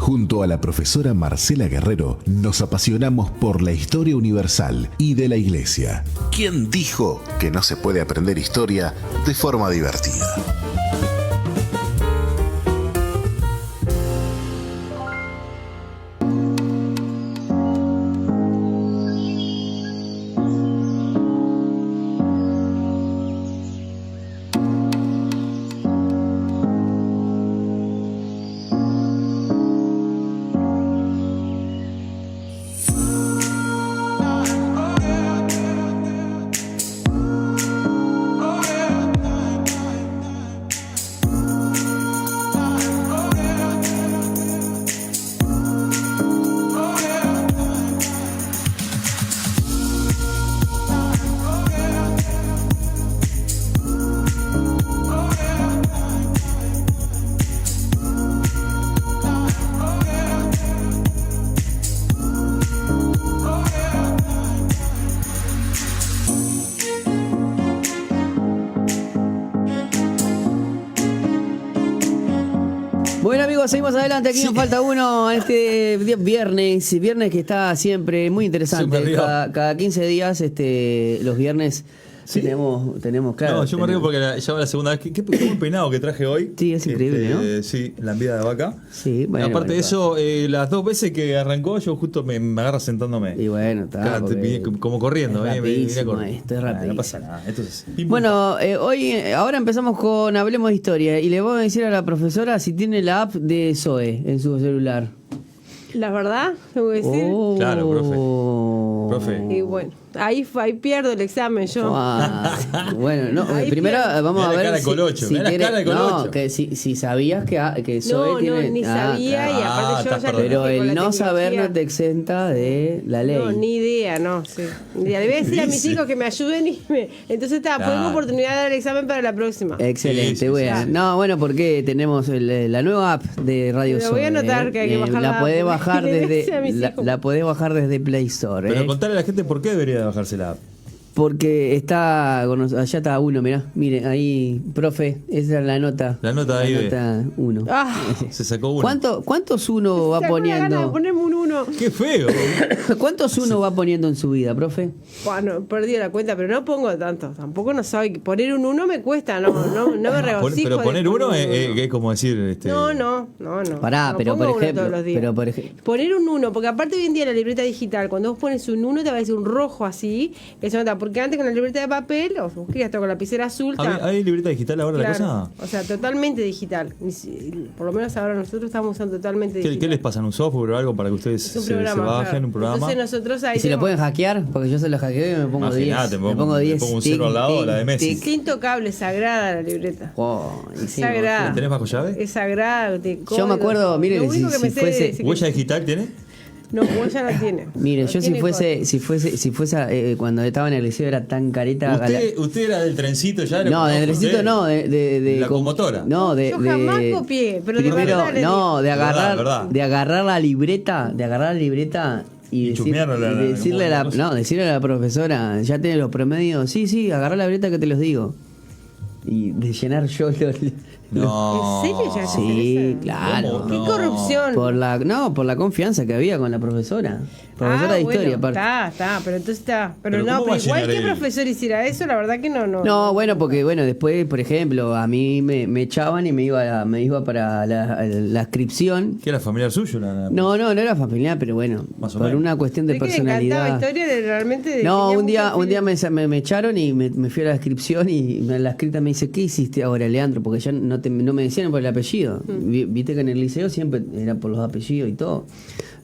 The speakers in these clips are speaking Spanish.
Junto a la profesora Marcela Guerrero nos apasionamos por la historia universal y de la Iglesia. ¿Quién dijo que no se puede aprender historia de forma divertida? Bueno, amigos, seguimos adelante. Aquí nos falta uno este viernes que está siempre muy interesante. Cada 15 días, los viernes tenemos claro. No, yo me río porque ya va la segunda vez. Qué buen peinado que traje hoy. Sí, es increíble, ¿no? Sí, la enviada de vaca. Sí, bueno. Aparte de eso, las dos veces que arrancó, yo justo me agarra sentándome. Y bueno, está. Como corriendo, es rapidísimo, esto es rapidísimo. No pasa nada. Entonces, bueno, ahora empezamos con Hablemos de Historia. Y le voy a decir a la profesora si tiene la app de Zoe en su celular. La verdad, te voy a decir. Claro, profe. Y bueno, ahí pierdo el examen yo. Bueno, no, primero vamos a ver cara de Colocho, si sabías que Zoe tiene. No, ni sabía y aparte yo ya pero el no saber tecnología no te exenta de la ley. No, ni idea, no, sí. Le voy a decir a mis hijos que me ayuden entonces pongo oportunidad de dar el examen para la próxima. Excelente, bueno. No, bueno, porque tenemos la nueva app de Radio Zoe. Lo voy a anotar que hay que bajarla. La podés bajar desde Play Store. Pero contale a la gente por qué debería bajarse la app. Porque allá está uno, mirá. Miren, ahí, profe, esa es la nota. La nota ahí. La nota 1. Se sacó uno. ¿Cuántos uno va poniendo? Ganas de ponerme un 1. ¡Qué feo! ¿Cuántos uno va poniendo en su vida, profe? Bueno, perdí la cuenta, pero no pongo tanto. Tampoco no soy. Poner un 1 me cuesta, no me regocijo. Pero poner uno es como decir. No. Pará, no pero por ejemplo. Poner un 1, porque aparte hoy en día la libreta digital, cuando vos pones un 1 te va a decir un rojo así. Eso nota, porque antes con la libreta de papel, o vos querías con lapicera azul. ¿Hay libreta digital ahora la cosa? O sea, totalmente digital. Por lo menos ahora nosotros estamos usando totalmente digital. ¿Qué les pasan? ¿Un software o algo para que ustedes se bajen un programa? Entonces nosotros ahí. ¿Y si lo pueden hackear? Porque yo se lo hackeo y me pongo 10. Me pongo 10. Me pongo un 0 al lado, la de Messi. Es intocable, sagrada la libreta. Es sagrada. ¿Tenés bajo llave? Es sagrada. Yo me acuerdo, miren, si fuese. ¿Huella digital tiene? No, huella no tiene. Miren, yo si fuese cuando estaba en el liceo era tan careta. ¿Usted era del trencito ya? No, del trencito no, de la conmotora. No, yo jamás copié, pero primero, de agarrar la libreta, y decirle a la profesora, ya tenés los promedios, sí, agarrá la libreta que te los digo. Y de llenar yo No. ¿En serio ya? Sí, claro. ¿Qué corrupción? Por la confianza que había con la profesora. Profesora de historia, aparte. Está, pero entonces está. Pero igual que profesor hiciera eso, la verdad que no. No, bueno, porque después, por ejemplo, a mí me echaban y me iba para la inscripción. ¿Qué era familiar suyo? No era familiar, pero bueno, por una cuestión de personalidad. Historia realmente un día me echaron y me fui a la inscripción y la escrita me dice, ¿qué hiciste ahora, Leandro? Porque ya no me decían por el apellido. Viste que en el liceo siempre era por los apellidos y todo.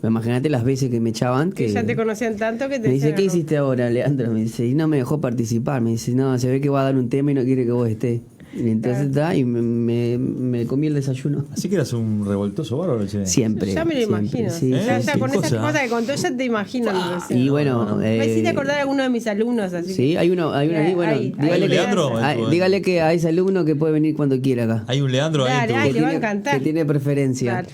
Imagínate las veces que me echaban. Que ya te conocían tanto que te me dice, ¿qué hiciste ahora, Leandro? Me dice, y no me dejó participar. Me dice, no, se ve que va a dar un tema y no quiere que vos estés. Y entonces me comí el desayuno. Así que eras un revoltoso bárbaro, che. Siempre. Ya me lo imagino. Sí, ya con esas cosas que contó, ya te imagino. Y bueno. Me hiciste acordar a alguno de mis alumnos. Así sí, hay uno ahí. Bueno, dígale que a ese alumno que puede venir cuando quiera acá. Hay un Leandro ahí. Le va a encantar. Que tiene preferencia. Claro.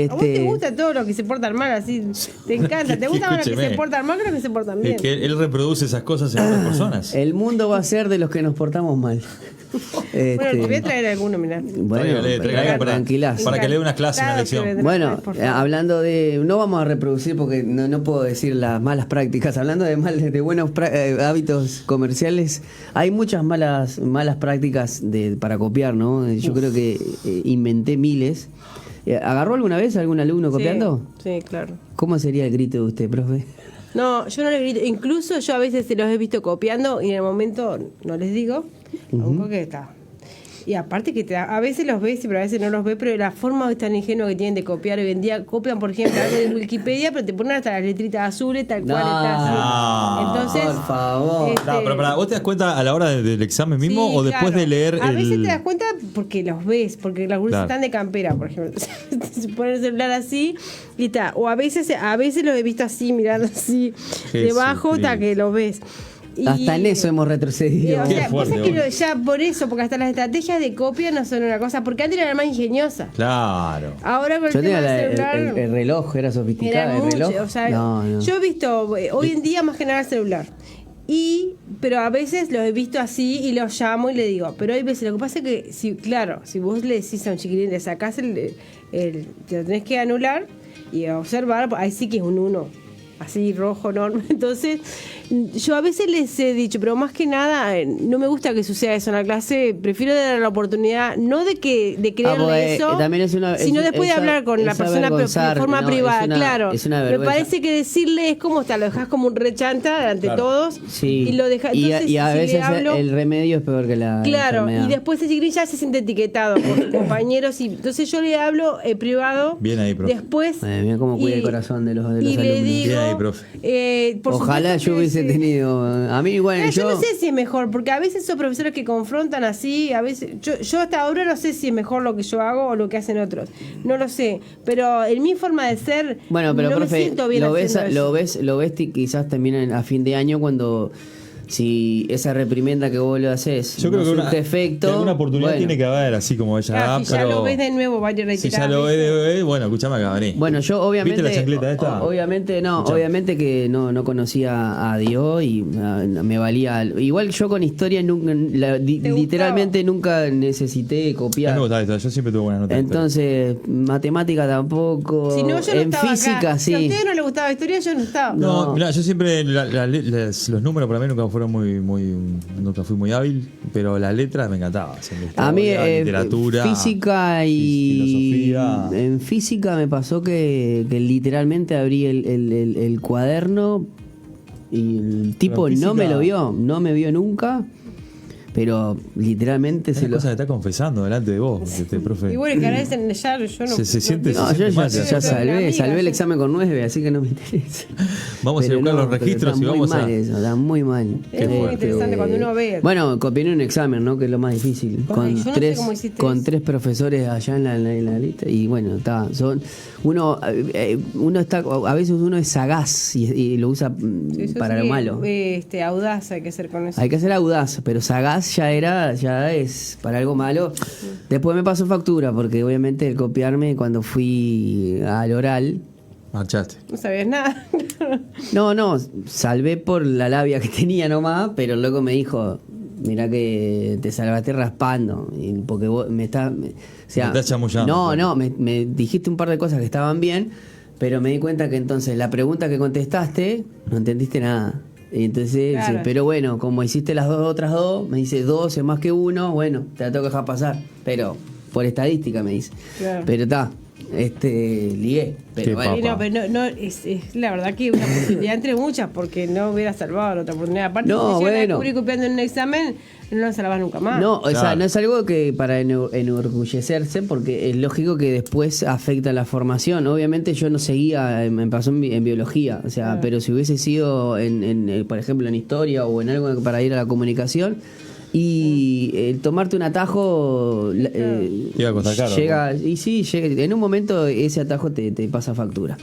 ¿A vos te gusta todo lo que se portan mal así? Te encanta. ¿Te gusta más lo que se portan mal que lo que se portan bien? Es que él reproduce esas cosas en otras personas. El mundo va a ser de los que nos portamos mal. Bueno, te voy a traer alguno, mirá. Bueno, Tráigale tranquilás. para que le dé unas clases, una Claro, lección. te vendrá, Bueno, por favor. hablando de... No vamos a reproducir porque no puedo decir las malas prácticas. Hablando de buenos hábitos comerciales, hay muchas malas prácticas para copiar, ¿no? Yo creo que inventé miles. ¿Agarró alguna vez a algún alumno copiando? Sí, claro. ¿Cómo sería el grito de usted, profe? No, yo no les grito. Incluso yo a veces se los he visto copiando y en el momento no les digo, aunque que está. Y aparte que a veces los ves, pero a veces no los ves, pero la forma tan ingenua que tienen de copiar hoy en día, copian, por ejemplo, algo de Wikipedia, pero te ponen hasta las letritas azules, tal cual está así. No. Entonces, Por favor. No, pero pará, ¿vos te das cuenta a la hora del examen mismo sí, o después claro. de leer A el...? veces te das cuenta porque los ves, porque los gurús Claro. están de campera, por ejemplo. Se ponen el celular así y está. O a veces los he visto así, mirando así, debajo, hasta que los ves. Y- Hasta en eso hemos retrocedido. o Qué sea, fuerte, pasa que boludo. ya por eso, porque hasta las estrategias de copia no son una cosa, porque antes era más ingeniosa. Claro. Ahora con el Yo tema tenía del celular. el reloj, era sofisticado. Era ¿El mucho, reloj? o sea, No. yo he visto hoy en día más que nada el celular. Pero a veces los he visto así y los llamo y le digo, pero hay veces, lo que pasa es que, si vos le decís a un chiquilín, le sacás te lo tenés que anular y observar, ahí sí que es un 1, así rojo, enorme. Entonces, yo a veces les he dicho, pero más que nada, no me gusta que suceda eso en la clase, prefiero dar la oportunidad, no de creerle porque eso, también es sino después de hablar con la persona de forma privada, claro. Es una Me vergüenza. parece que decirle es como lo dejas como un rechanta ante Claro. todos Sí. y lo dejas. Entonces, y a si le veces hablo, el remedio es peor que la claro, enfermedad. y después ese chiquilín ya se siente etiquetado por sus compañeros y entonces yo le hablo privado. Bien ahí, profe. Después Mira cómo cuida el corazón de los y le alumnos. digo, Bien ahí, profe. por Ojalá supuesto yo que hubiese sí. tenido... A mí, bueno, Yo no sé si es mejor, porque a veces esos profesores que confrontan así, a veces yo hasta ahora no sé si es mejor lo que yo hago o lo que hacen otros. No lo sé, pero en mi forma de ser Bueno, pero no me profe, siento bien lo ves, haciendo eso. lo ves quizás también a fin de año cuando si esa reprimenda que vos le haces Yo creo no que surte efecto, alguna oportunidad bueno. tiene que haber, así como ella da, Claro, si ya pero... lo ves de nuevo, vaya a Si ya lo ves, bueno, escuchame acá, vení. Bueno, yo obviamente ¿Viste la chancleta esta? obviamente no, Escuchame. obviamente que no conocía a Dios y me valía. Igual yo con historia nunca literalmente nunca necesité A mí copiar. me gustaba esto, yo siempre tuve buenas notas. Entonces, matemática tampoco. Si no, yo no en estaba física acá. Si a sí. ustedes no les gustaba historia, yo no estaba. No, No. mirá, yo siempre los números para mí nunca fueron nunca fui muy hábil, pero las letras me encantaban. Siempre A mí historia, literatura, física y filosofía. en física me pasó que literalmente abrí el cuaderno y el tipo Pero en no me física- lo vio, no me vio nunca, pero literalmente Es se una lo... cosa que está confesando delante de vos, profe. Y bueno, que a veces ya yo no. Se siente- no- No, se yo siente mal, ya se salvé el examen con 9, así que no me interesa. Vamos a Pero buscar los pero registros está y muy vamos mal a... eso, está muy mal. Es muy fuerte. interesante cuando uno ve. Bueno, copié un examen, ¿no? Que es lo más difícil. Ay, Con yo no sé tres, cómo hiciste con eso. 3 profesores allá en la lista. Y bueno, está. Uno está, a veces uno es sagaz y lo usa Sí, eso para sí, lo malo. Audaz hay que ser con eso. Hay que ser audaz, pero sagaz ya es para algo malo. Después me pasó factura, porque obviamente el copiarme cuando fui al oral. Marchaste. No sabías nada. No, salvé por la labia que tenía nomás, pero el loco me dijo, mirá que te salvaste raspando, porque vos me estás... o sea, Me estás chamullando. No, me dijiste un par de cosas que estaban bien, pero me di cuenta que entonces la pregunta que contestaste, no entendiste nada. Y entonces, Claro. sí, pero bueno, como hiciste las otras dos, me dice 2 es más que 1, bueno, te la tengo que dejar pasar, pero por estadística me dice. Claro. Pero está, ligué, pero Qué bueno. Sí, no, pero es la verdad que una posibilidad entre muchas, porque no hubiera salvado la otra oportunidad. Aparte, No, si bueno. descubrí copiando en un examen, no lo salvas nunca más. No, o sea, Claro. no es algo que para enorgullecerse, porque es lógico que después afecta la formación. Obviamente yo no seguía, me pasó en biología, o sea, Claro. pero si hubiese sido, por ejemplo, en historia o en algo para ir a la comunicación, y tomarte un atajo Te iba a costar caro, llega, y sí, llega, en un momento ese atajo te pasa factura.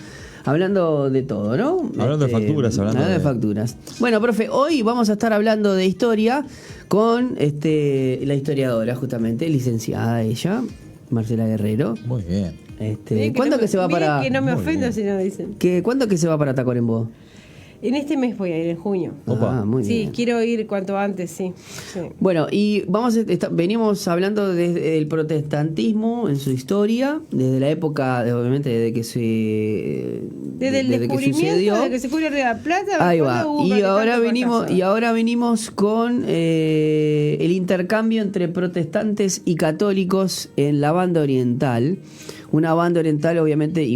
Hablando de todo, ¿no? Hablando de facturas, hablando de de- facturas. Bueno, profe, hoy vamos a estar hablando de historia con la historiadora, justamente, licenciada ella, Marcela Guerrero. Muy bien. Miren ¿Cuándo no que se va miren para que no me Muy ofendo bien. si no dicen. ¿Cuándo que se va para Tacuarembó? En este mes voy a ir, en junio. Opa. Muy Sí, bien. quiero ir cuanto antes, sí. Bueno, y venimos hablando desde el protestantismo en su historia, desde la época, obviamente, desde que Desde el que descubrimiento, sucedió. de que se descubrió Río de la Plata. Ahí ¿cuándo va. hubo Y protestantes ahora venimos con el intercambio entre protestantes y católicos en la banda oriental. Una banda oriental, obviamente,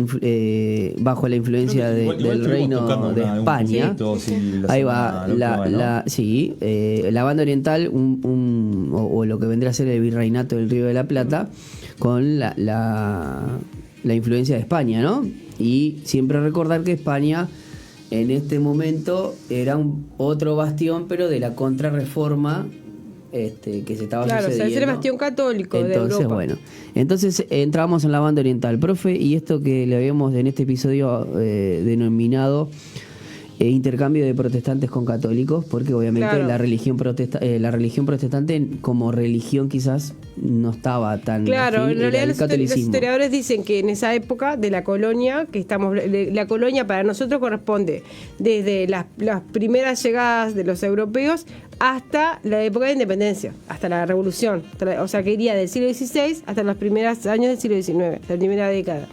bajo la influencia Igual del estuvimos reino tocando de un España. poquito, sí, la Ahí va, semana, la última vez, ¿no? sí, la banda oriental, o lo que vendría a ser el virreinato del Río de la Plata, con la influencia de España, ¿no? Y siempre recordar que España en este momento era otro bastión, pero de la contrarreforma que se estaba Claro, o sea, sucediendo. es el bastión católico de Entonces, Europa. bueno, entonces entramos en la banda oriental, profe, y esto que le habíamos en este episodio denominado intercambio de protestantes con católicos, porque obviamente Claro. la religión protestante como religión quizás no estaba tan Claro, afín, en realidad era el los catolicismo. historiadores dicen que en esa época de la colonia, la colonia para nosotros corresponde desde las primeras llegadas de los europeos hasta la época de independencia, hasta la revolución, o sea que iría del siglo XVI hasta los primeros años del siglo XIX, la primera década.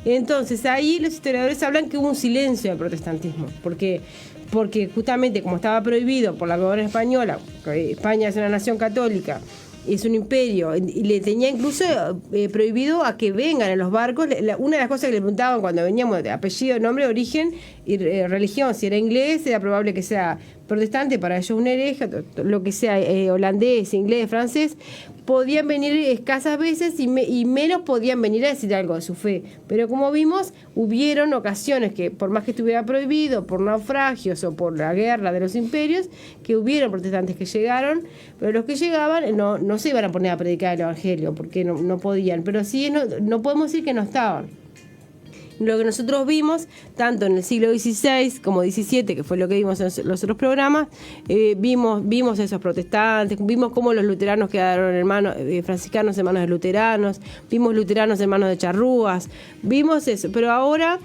Entonces ahí los historiadores hablan que hubo un silencio del protestantismo, porque justamente como estaba prohibido por la corona española, España es una nación católica, es un imperio, y le tenía incluso prohibido a que vengan en los barcos. Una de las cosas que le preguntaban cuando veníamos, de apellido, nombre, origen y religión, si era inglés, era probable que sea protestante, para ellos un hereje, lo que sea, holandés, inglés, francés, podían venir escasas veces y menos podían venir a decir algo de su fe. Pero como vimos, hubieron ocasiones que, por más que estuviera prohibido, por naufragios o por la guerra de los imperios, que hubieron protestantes que llegaron, pero los que llegaban no se iban a poner a predicar el evangelio, porque no podían, pero sí no podemos decir que no estaban. Lo que nosotros vimos, tanto en el siglo XVI como XVII, que fue lo que vimos en los otros programas, vimos esos protestantes, vimos cómo los luteranos quedaron franciscanos en manos de luteranos, vimos luteranos en manos de charrúas, vimos eso. Pero ahora,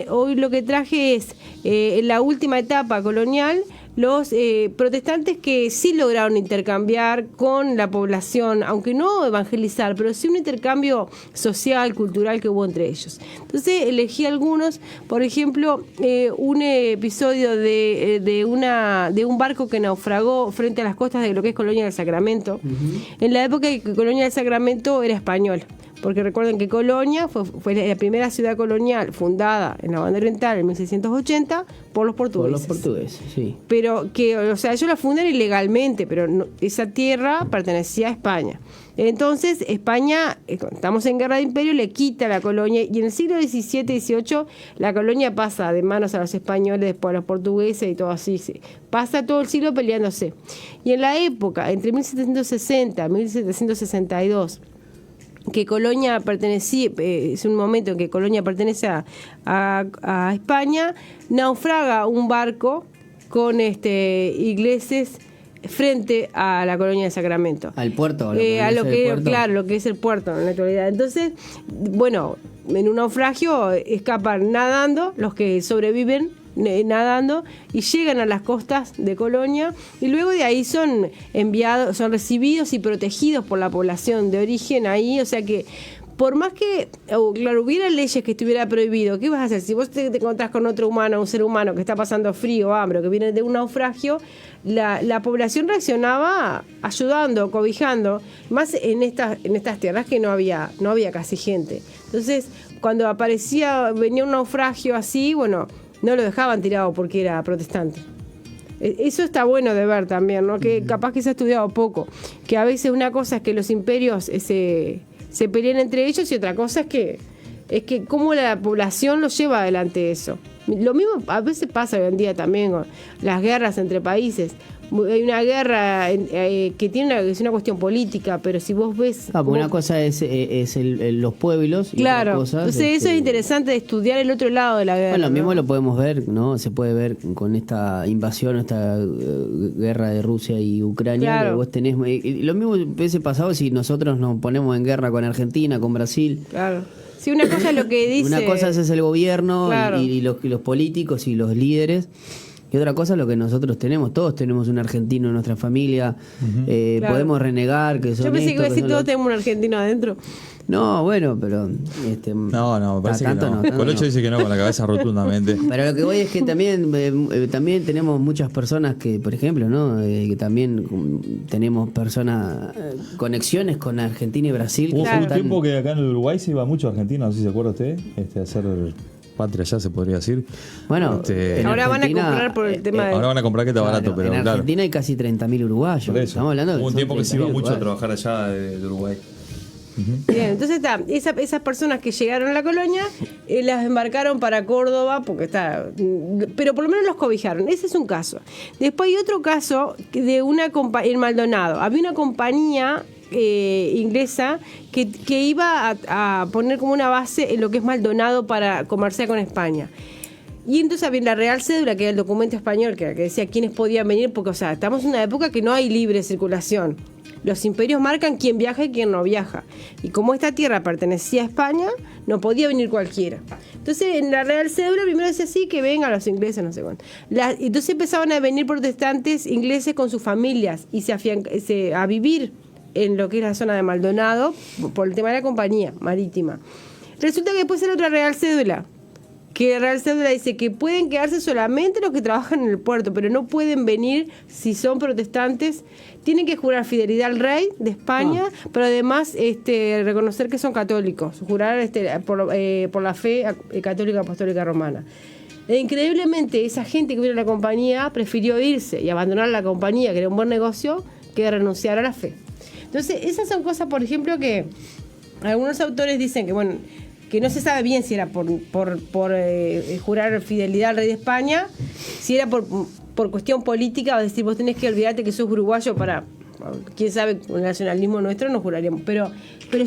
hoy lo que traje es, en la última etapa colonial, los protestantes que sí lograron intercambiar con la población, aunque no evangelizar, pero sí un intercambio social, cultural que hubo entre ellos. Entonces elegí algunos, por ejemplo, un episodio de un barco que naufragó frente a las costas de lo que es Colonia del Sacramento, en la época que Colonia del Sacramento era español. Porque recuerden que Colonia fue la primera ciudad colonial fundada en la banda oriental en 1680 por los portugueses. Por los portugueses, sí. Pero que, o sea, ellos la fundan ilegalmente, pero esa tierra pertenecía a España. Entonces, España, estamos en guerra de imperio, le quita la colonia, y en el siglo XVII y XVIII la colonia pasa de manos a los españoles, después a los portugueses y todo así. Sí. Pasa todo el siglo peleándose. Y en la época, entre 1760 y 1762, que Colonia pertenecía, es un momento en que Colonia pertenece a España, naufraga un barco con ingleses frente a la Colonia de Sacramento. Al puerto. Lo que es el puerto en la actualidad. Entonces, bueno, en un naufragio escapan nadando los que sobreviven, nadando, y llegan a las costas de Colonia, y luego de ahí son recibidos y protegidos por la población de origen ahí. O sea que por más que, claro, hubiera leyes que estuviera prohibido, ¿qué vas a hacer? Si vos te encontrás con otro humano, un ser humano que está pasando frío o hambre, que viene de un naufragio, la población reaccionaba ayudando, cobijando, más en estas tierras que no había casi gente. Entonces, cuando venía un naufragio así, bueno, no lo dejaban tirado porque era protestante. Eso está bueno de ver también, ¿no? Que capaz que se ha estudiado poco, que a veces una cosa es que los imperios se pelean entre ellos, y otra cosa es que cómo la población lo lleva adelante eso. Lo mismo a veces pasa hoy en día también con las guerras entre países. Hay una guerra que es una cuestión política, pero si vos ves... Una cosa es los pueblos, y claro, otra cosa entonces eso es interesante de estudiar el otro lado de la guerra. Bueno, lo mismo ¿no? lo podemos ver, ¿no? Se puede ver con esta invasión, esta guerra de Rusia y Ucrania. Claro. Que vos tenés, y lo mismo hubiese pasado si nosotros nos ponemos en guerra con Argentina, con Brasil. Claro. Sí, una cosa es lo que dice... Una cosa es el gobierno Claro. y los políticos y los líderes. Y otra cosa es lo que nosotros tenemos. Todos tenemos un argentino en nuestra familia. Claro. Podemos renegar que son Yo pensé que iba a esto, decir que son todos lo- tenemos un argentino adentro. No, bueno, pero... No, me parece que tanto no. tanto Colocho no. dice que no, con la cabeza rotundamente. Pero lo que voy es que también tenemos muchas personas que, por ejemplo, ¿no? Que también tenemos personas, conexiones con Argentina y Brasil. Que Hubo Claro. un están- tiempo que acá en el Uruguay se iba mucho a Argentina, no sé si se acuerda usted, a hacer patria allá, se podría decir. Bueno, en Ahora van a Argentina, comprar por el tema de... Ahora van a comprar que está claro, barato, pero en claro. Argentina hay casi 30.000 uruguayos. Por eso. Estamos hablando de Hubo un son tiempo que se iba 30.000 mucho a uruguayos. trabajar allá de Uruguay. Bien, entonces esas personas que llegaron a la colonia las embarcaron para Córdoba porque pero por lo menos los cobijaron. Ese es un caso. Después hay otro caso de en Maldonado. Había una compañía inglesa que iba a poner como una base en lo que es Maldonado para comerciar con España. Y entonces había la Real Cédula, que era el documento español que decía quiénes podían venir, porque, o sea, estamos en una época que no hay libre circulación. Los imperios marcan quién viaja y quién no viaja. Y como esta tierra pertenecía a España, no podía venir cualquiera. Entonces, en la Real Cédula primero decía así, que vengan los ingleses, no sé cuánto. Entonces empezaban a venir protestantes ingleses con sus familias y a vivir en lo que es la zona de Maldonado por el tema de la compañía marítima. Resulta que después era otra Real Cédula, que Real Cédula dice que pueden quedarse solamente los que trabajan en el puerto, pero no pueden venir si son protestantes. Tienen que jurar fidelidad al rey de España, pero además reconocer que son católicos, jurar por la fe católica apostólica romana. E increíblemente, esa gente que vino a la compañía prefirió irse y abandonar la compañía, que era un buen negocio, que renunciar a la fe. Entonces, esas son cosas, por ejemplo, que algunos autores dicen que, bueno, que no se sabe bien si era por jurar fidelidad al rey de España, si era por cuestión política, o decir, vos tenés que olvidarte que sos uruguayo para, quién sabe, con el nacionalismo nuestro no juraríamos, pero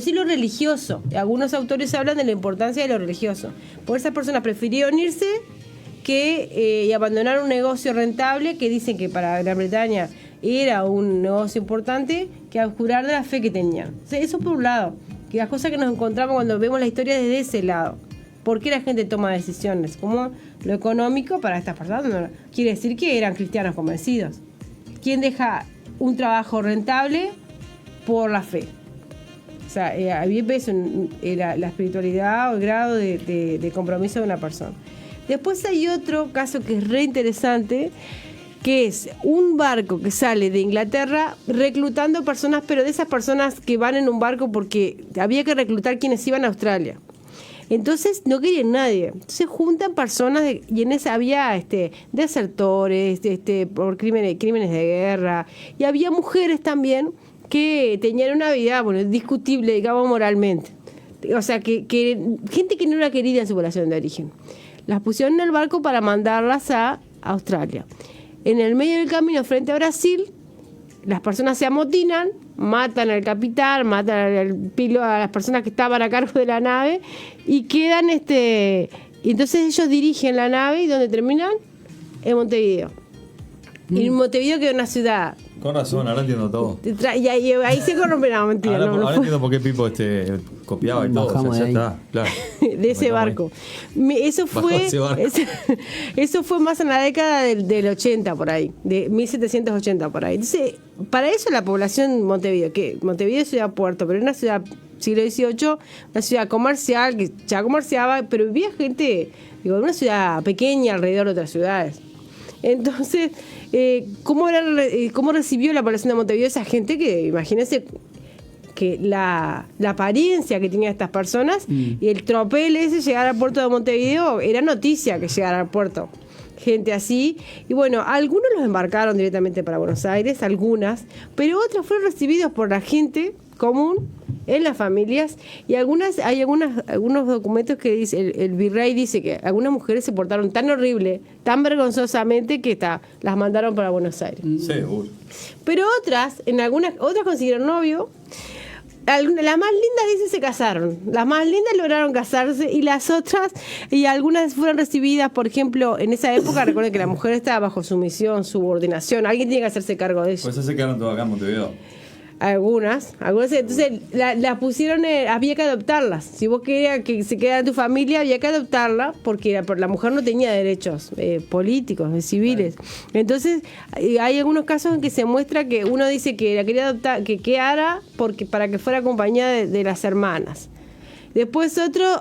sí lo religioso. Algunos autores hablan de la importancia de lo religioso. Por esas personas prefirieron irse y abandonar un negocio rentable que dicen que para Gran Bretaña era un negocio importante, que a jurar de la fe que tenían. O sea, eso por un lado, que las cosas que nos encontramos cuando vemos la historia desde ese lado. ¿Por qué la gente toma decisiones? Como lo económico para estas personas no quiere decir que eran cristianos convencidos. ¿Quién deja un trabajo rentable por la fe? O sea, había peso en la espiritualidad o el grado de compromiso de una persona. Después hay otro caso que es re interesante, que es un barco que sale de Inglaterra reclutando personas, pero de esas personas que van en un barco porque había que reclutar quienes iban a Australia. Entonces no querían nadie. Entonces juntan personas y en esa había desertores, por crímenes de guerra, y había mujeres también que tenían una vida, bueno, discutible, digamos, moralmente. O sea, que gente que no era querida en su población de origen. Las pusieron en el barco para mandarlas a Australia. En el medio del camino, frente a Brasil, las personas se amotinan, matan al capitán, matan al piloto, a las personas que estaban a cargo de la nave, y quedan y entonces ellos dirigen la nave, y ¿dónde terminan? En Montevideo. Y en Montevideo queda una ciudad. Con razón, ahora entiendo todo. Y ahí se corrompe, no, mentira. Ahora, no ahora fue entiendo por qué Pipo copiaba y todo. Bajamos O sea, de ya ahí. está, claro. de ese barco. Eso Bajo fue ese barco. eso fue más en la década del 80 por ahí, de 1780 por ahí. Entonces, para eso la población de Montevideo, que Montevideo es ciudad puerto, pero era una ciudad siglo XVIII, una ciudad comercial que ya comerciaba, pero vivía gente, digo, una ciudad pequeña alrededor de otras ciudades. Entonces, ¿cómo recibió la población de Montevideo esa gente que, imagínense, que la apariencia que tenían estas personas y el tropel ese llegar al puerto de Montevideo era noticia que llegara al puerto? Gente así, y bueno, algunos los embarcaron directamente para Buenos Aires, algunas, pero otros fueron recibidos por la gente común en las familias, y hay algunos documentos que dice el virrey dice que algunas mujeres se portaron tan horrible, tan vergonzosamente, que las mandaron para Buenos Aires. Seguro. Pero otras consiguieron novio. Las más lindas, dice, se casaron. Las más lindas lograron casarse, y las otras, y algunas fueron recibidas, por ejemplo, en esa época, recuerden que la mujer estaba bajo sumisión, subordinación, alguien tiene que hacerse cargo de eso. Pues se quedaron todos acá en Montevideo. Algunas, entonces las pusieron, había que adoptarlas. Si vos querías que se quedara en tu familia, había que adoptarla, porque la mujer no tenía derechos políticos, civiles. Entonces, hay algunos casos en que se muestra que uno dice que la quería adoptar, que quedara para que fuera acompañada de las hermanas. Después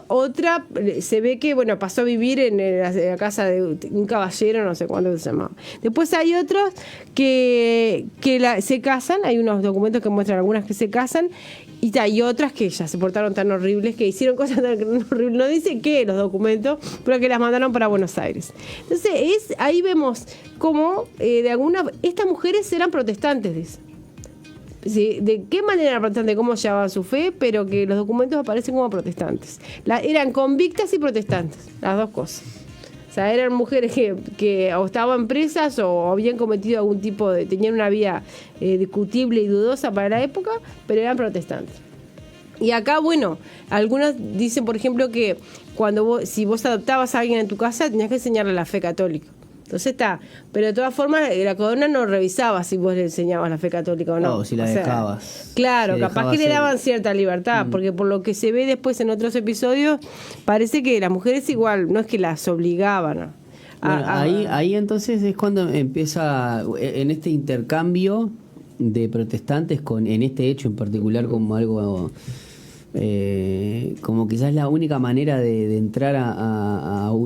otra se ve que pasó a vivir en la casa de un caballero, no sé cuándo se llamaba. Después hay otros que se casan, hay unos documentos que muestran algunas que se casan, y hay otras que ya se portaron tan horribles, que hicieron cosas tan horribles, no dice qué los documentos, pero que las mandaron para Buenos Aires. Entonces ahí vemos cómo estas mujeres eran protestantes, dice. Sí, de qué manera eran protestantes, cómo llevaban su fe, pero que los documentos aparecen como protestantes. Eran convictas y protestantes, las dos cosas. O sea, eran mujeres que o estaban presas o habían cometido algún tipo tenían una vida discutible y dudosa para la época, pero eran protestantes. Y acá, algunos dicen, por ejemplo, que si vos adoptabas a alguien en tu casa, tenías que enseñarle la fe católica. Entonces pero de todas formas la corona no revisaba si vos le enseñabas la fe católica o no. No, si la dejabas. Claro, capaz que le daban cierta libertad, porque por lo que se ve después en otros episodios, parece que las mujeres igual, no es que las obligaban ahí entonces es cuando empieza, en este intercambio de protestantes, en este hecho en particular, como algo... como quizás la única manera de entrar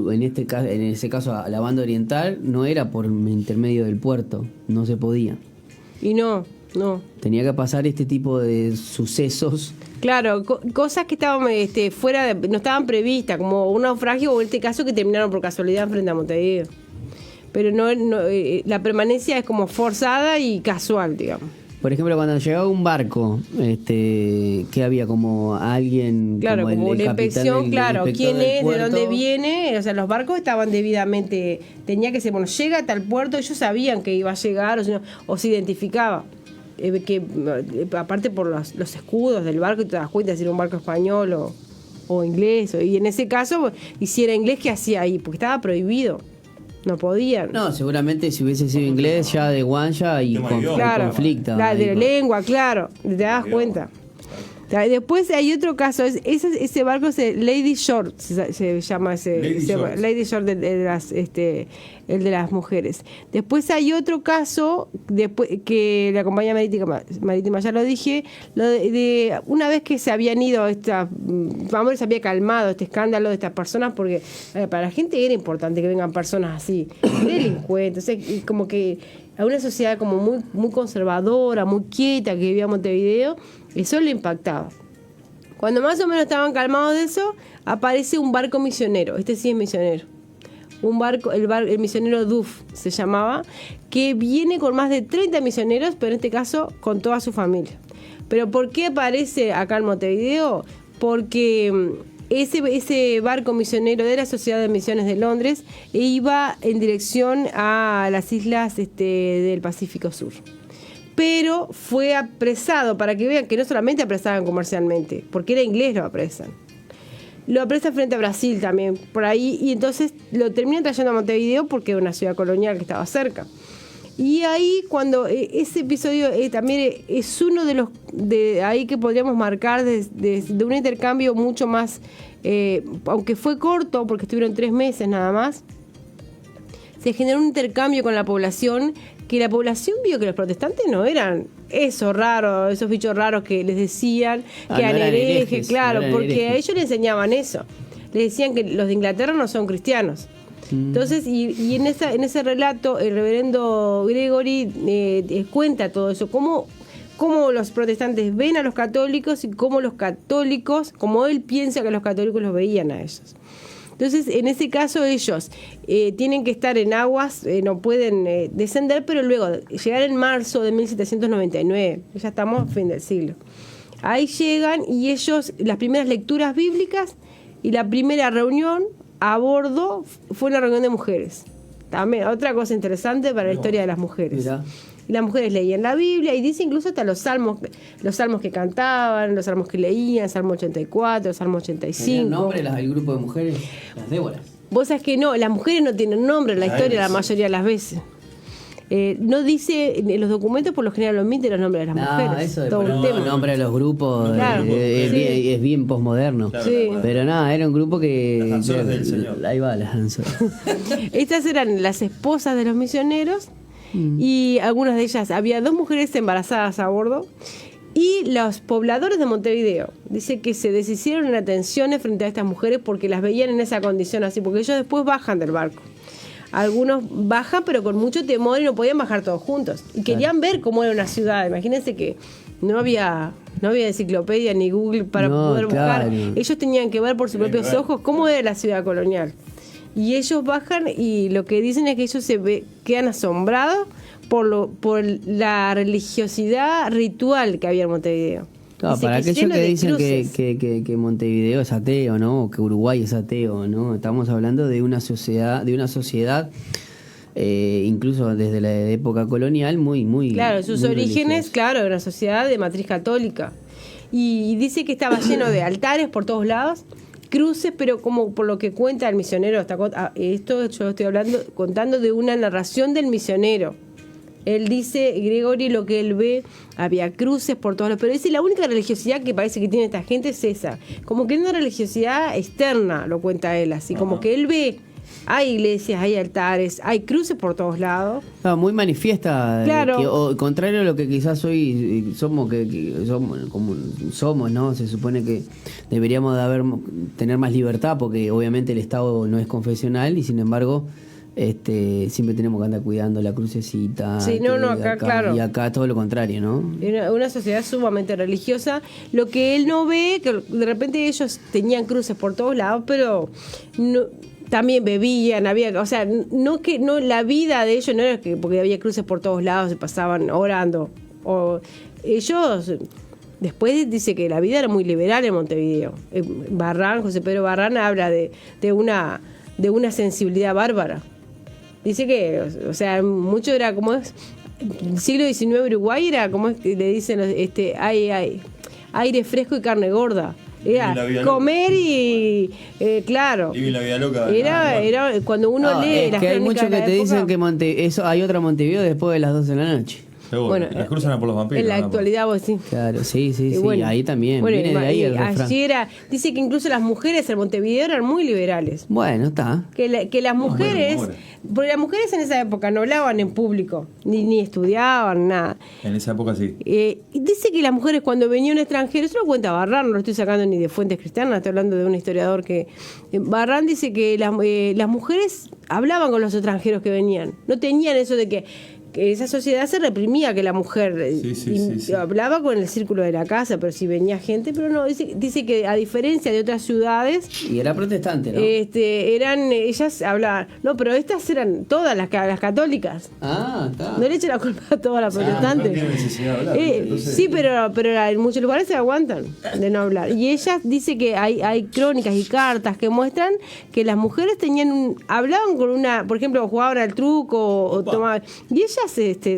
en ese caso a la banda oriental no era por intermedio del puerto, no se podía. Y no. Tenía que pasar este tipo de sucesos. Claro, cosas que estaban fuera, no estaban previstas, como un naufragio o en este caso que terminaron por casualidad frente a Montevideo. Pero la permanencia es como forzada y casual, digamos. Por ejemplo, cuando llegaba un barco, que había como alguien, claro, como una inspección, claro, quién es, de dónde viene, o sea, los barcos estaban debidamente, tenía que ser, llega a tal puerto, ellos sabían que iba a llegar, o se identificaba, aparte por los escudos del barco, y te das cuenta si era un barco español o inglés, y en ese caso, y si era inglés, ¿qué hacía ahí? Porque estaba prohibido. No podían. No, seguramente si hubiese sido inglés ya de guanja y conflicto. De la lengua, claro, te das cuenta. Después hay otro caso, ese barco es el Lady Shore, se llama Lady Shore el de las mujeres. Después hay otro caso que la compañía marítima, ya lo dije, de una vez que se habían ido, vamos, se había calmado este escándalo de estas personas, porque para la gente era importante que vengan personas así, delincuentes, como que a una sociedad como muy, muy conservadora, muy quieta que vivía en Montevideo, eso le impactaba. Cuando más o menos estaban calmados de eso, aparece un barco misionero. Este sí es misionero. El misionero Duff se llamaba, que viene con más de 30 misioneros, pero en este caso con toda su familia. ¿Pero por qué aparece acá en Montevideo? Porque ese barco misionero de la Sociedad de Misiones de Londres iba en dirección a las islas del Pacífico Sur. Pero fue apresado, para que vean que no solamente apresaban comercialmente, porque era inglés, lo apresan frente a Brasil también, por ahí, y entonces lo terminan trayendo a Montevideo porque era una ciudad colonial que estaba cerca. Y ahí cuando ese episodio también es uno de los de ahí que podríamos marcar de un intercambio mucho más, aunque fue corto porque estuvieron 3 meses nada más, se generó un intercambio con la población, que la población vio que los protestantes no eran esos bichos raros que les decían que eran herejes, claro, porque a ellos les enseñaban eso, les decían que los de Inglaterra no son cristianos. Entonces, y en ese relato el reverendo Gregory cuenta todo eso, cómo los protestantes ven a los católicos y cómo los católicos, como él piensa que los católicos los veían a ellos. Entonces, en ese caso ellos tienen que estar en aguas, no pueden descender, pero luego llegar en marzo de 1799, ya estamos a fin del siglo. Ahí llegan y ellos, las primeras lecturas bíblicas y la primera reunión a bordo fue una reunión de mujeres. También otra cosa interesante para la historia de las mujeres. Mirá. Las mujeres leían la Biblia y dice incluso hasta los salmos que cantaban, los salmos que leían, Salmo 84, Salmo 85. ¿Tenían nombre el grupo de mujeres? Las Déboras. Vos sabés que no, las mujeres no tienen nombre en la historia la mayoría de las veces. no dice, en los documentos por lo general lo omiten los nombres de las mujeres. Eso de todo poner un tema. el nombre de los grupos Claro. es bien posmoderno. Sí. Pero nada, era un grupo que... Las Anzolas del Señor. Ahí va, las Anzolas. Estas eran las esposas de los misioneros y algunas de ellas, había 2 mujeres embarazadas a bordo y los pobladores de Montevideo. Dice que se deshicieron en atenciones frente a estas mujeres porque las veían en esa condición así, porque ellos después bajan del barco. Algunos bajan pero con mucho temor y no podían bajar todos juntos. Y querían ver cómo era una ciudad. Imagínense que no había enciclopedia ni Google para No, poder buscar. claro. Ellos tenían que ver por sus propios ojos cómo era la ciudad colonial. Y ellos bajan y lo que dicen es que ellos quedan asombrados por la religiosidad ritual que había en Montevideo. Claro, Dice para que aquellos lleno que de dicen cruces. que Montevideo es ateo, ¿no? O que Uruguay es ateo, ¿no? Estamos hablando de una sociedad, incluso desde la época colonial, muy Claro, sus muy orígenes, religiosa. claro, de una sociedad de matriz católica. Y dice que estaba lleno de altares por todos lados, cruces, pero como por lo que cuenta el misionero, esto yo estoy contando de una narración del misionero. Él dice, Gregory, lo que él ve, había cruces por todos lados, pero dice la única religiosidad que parece que tiene esta gente es esa, como que es una religiosidad externa, lo cuenta él, así como que él ve, hay iglesias, hay altares, hay cruces por todos lados. No, muy manifiesta, Claro. contrario a lo que quizás hoy somos, somos, ¿no? Se supone que deberíamos tener más libertad, porque obviamente el Estado no es confesional y sin embargo siempre tenemos que andar cuidando la crucecita. Sí, acá, claro. Y acá todo lo contrario, ¿no? Una sociedad sumamente religiosa. Lo que él no ve, que de repente ellos tenían cruces por todos lados, pero no, también bebían, había, o sea, no la vida de ellos no era que porque había cruces por todos lados se pasaban orando. O ellos después dice que la vida era muy liberal en Montevideo. José Pedro Barrán habla de una sensibilidad bárbara. Dice que, o sea, mucho era como es. El siglo XIX Uruguay era como es que le dicen, hay aire fresco y carne gorda. Era comer y claro. Vivir la vida loca. Era cuando uno lee es las que hay crónicas muchos de que la te dicen época. que hay otra Montevideo después de las 12 de la noche. Seguro. Bueno, Las cruzan por los vampiros. En la ¿no? actualidad vos sí. Claro, sí, Y bueno, ahí también. bueno, Viene de ahí el refrán. allí dice que incluso las mujeres en Montevideo eran muy liberales. Bueno, está. Que las mujeres, bueno. porque las mujeres en esa época no hablaban en público, ni estudiaban, nada. En esa época sí. Y dice que las mujeres cuando venía un extranjero, eso lo cuenta Barrán, no lo estoy sacando ni de fuentes cristianas, estoy hablando de un historiador que... Barrán dice que las mujeres hablaban con los extranjeros que venían, no tenían eso de que esa sociedad se reprimía, que la mujer Sí. hablaba con el círculo de la casa, pero si venía gente, pero no, dice que a diferencia de otras ciudades, Y era protestante, ¿no? ellas hablaban, no, pero estas eran todas las católicas. Está. No le echen la culpa a todas las protestantes. no tiene necesidad de hablar, entonces- Sí, pero en muchos lugares se aguantan de no hablar. Y ella dice que hay crónicas y cartas que muestran que las mujeres hablaban con una, por ejemplo, jugaban al truco o tomaban. Y ellas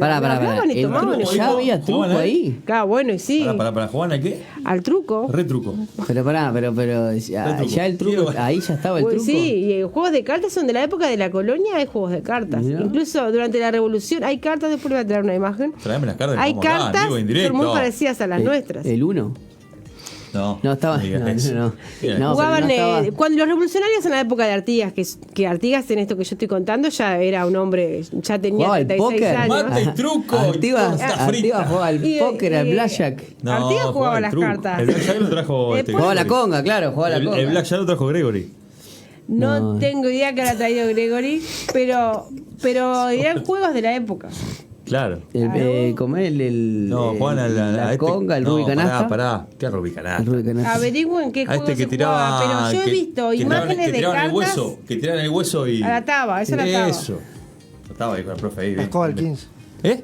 hablaban y El tomaban. truco, y ya jugaban. había truco ¿Jugaban ahí? ahí. Claro, bueno, y sí. ¿Para Juana qué? Al truco. Retruco. Pero ya el truco, Quiero- ahí ya estaba el truco. Sí, y juegos de cartas son de la época de la colonia, hay juegos de cartas. Mirá. Incluso durante la revolución hay cartas, después le voy a traer una imagen. Traeme las cartas. Hay vamos acá, cartas vivo, en que directo. son muy parecidas a las nuestras. El 1. No, estaba. digas eso. No. Bien. No, Jugaban, pero no estaba- cuando los revolucionarios en la época de Artigas, que Artigas en esto que yo estoy contando ya era un hombre, ya tenía Jugaba al 36 póker. años. Mate y truco. Artigas y torta frita. jugaba al Y- póker, al y- blackjack. Artigas jugaba al las truco. cartas. El Blackjack lo trajo Después- Jugaba la conga, claro, jugaba la conga. El Blackjack lo trajo Gregory. No No. tengo idea que habrá traído Gregory, pero eran juegos de la época. Claro. ¿Cómo es el No, Juan a la conga, el Rubí Canasta? Pará. ¿Qué Rubí Canasta? El Rubí Canasta. Averigüen qué A juego este que se jugaba, tiraba. pero yo he visto que imágenes de tiraban cartas el hueso. Que tiraban el hueso y. a la taba, eso la taba. Eso. Estaba ahí con el profe ahí. La escoba del 15. ¿Eh?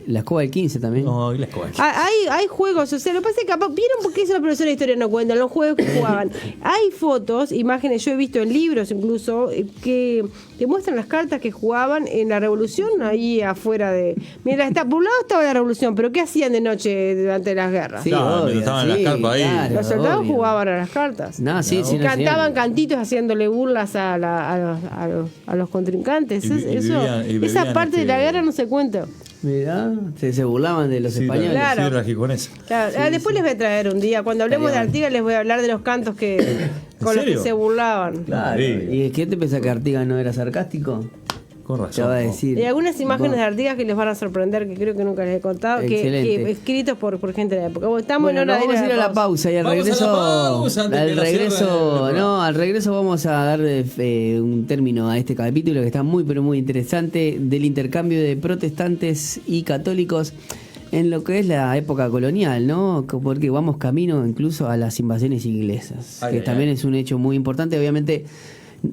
La escoba del 15 también. No, y la escoba. Hay juegos, o sea, lo que pasa es que ¿vieron por qué eso los profesores de historia no cuentan? Los juegos que jugaban. Hay fotos, imágenes, yo he visto en libros incluso, que muestran las cartas que jugaban en la revolución ahí afuera de... Mira, por un lado estaba la revolución, pero ¿qué hacían de noche durante las guerras? Sí, Claro, obvio, estaban en las sí, carpas ahí. claro, Los soldados obvio. jugaban a las cartas. No, sí, sí, no, Cantaban sí. cantitos haciéndole burlas a los contrincantes. Y vivían, Esa parte de la guerra no se cuenta. Mirá, se burlaban de los Sí, españoles. Claro. La sierra gijonesa. Claro, después les voy a traer un día. Cuando hablemos de Estaría Artigas, les voy a hablar de los cantos con los que serio? se burlaban. Claro. Sí. ¿Y qué te pensás que Artigas no era sarcástico? Con Te razón. va a ¿no? decir. Y algunas imágenes Vos- de Artigas que les van a sorprender, que creo que nunca les he contado, Excelente. que escritos por gente de la época. Bueno, estamos Bueno, en hora nos vamos a ir a la pausa y al Vamos a la regreso, pausa antes que la cierre. al regreso vamos a dar un término a este capítulo que está muy pero muy interesante del intercambio de protestantes y católicos en lo que es la época colonial, ¿no? Porque vamos camino incluso a las invasiones inglesas, Ay, que ay, también ay. es un hecho muy importante, obviamente.